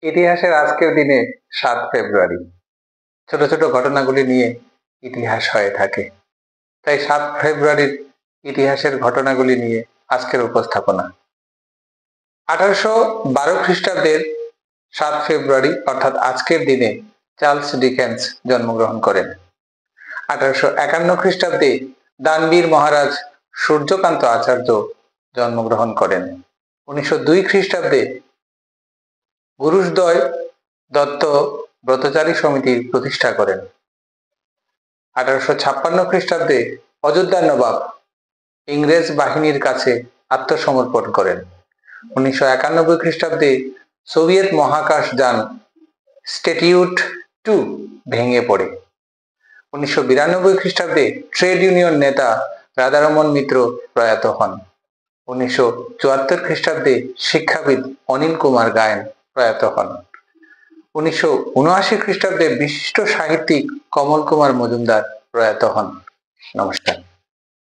ইতিহাসের আজকের দিনে 7 ফেব্রুয়ারি ছোট ছোট ঘটনাগুলি নিয়ে ইতিহাস হয়ে থাকে। তাই 7 ফেব্রুয়ারির ইতিহাসের ঘটনাগুলি নিয়ে আজকের উপস্থাপনা। 1812 খ্রিস্টাব্দের 7 ফেব্রুয়ারি অর্থাৎ আজকের দিনে চার্লস ডিকেন্স জন্মগ্রহণ করেন। 1851 খ্রিস্টাব্দে দানবীর মহারাজ সূর্যকান্ত আচার্য জন্মগ্রহণ করেন। 1902 খ্রিস্টাব্দে গুরুসদয় দত্ত ব্রতচারী সমিতির প্রতিষ্ঠা করেন। 1856 খ্রিস্টাব্দে অযোধ্যার নবাব ইংরেজ বাহিনীর কাছে আত্মসমর্পণ করেন। 1991 খ্রিস্টাব্দে সোভিয়েত মহাকাশ যান স্টেটিউট 2 ভেঙে পড়ে। 1992 খ্রিস্টাব্দে ট্রেড ইউনিয়ন নেতা রাধারমণ মিত্র প্রয়াত হন। 1974 খ্রিস্টাব্দে শিক্ষাবিদ অনিল কুমার গায়েন প্রয়াত হন। 1979 খ্রিস্টাব্দে বিশিষ্ট সাহিত্যিক কমল কুমার মজুমদার প্রয়াত হন। নমস্কার।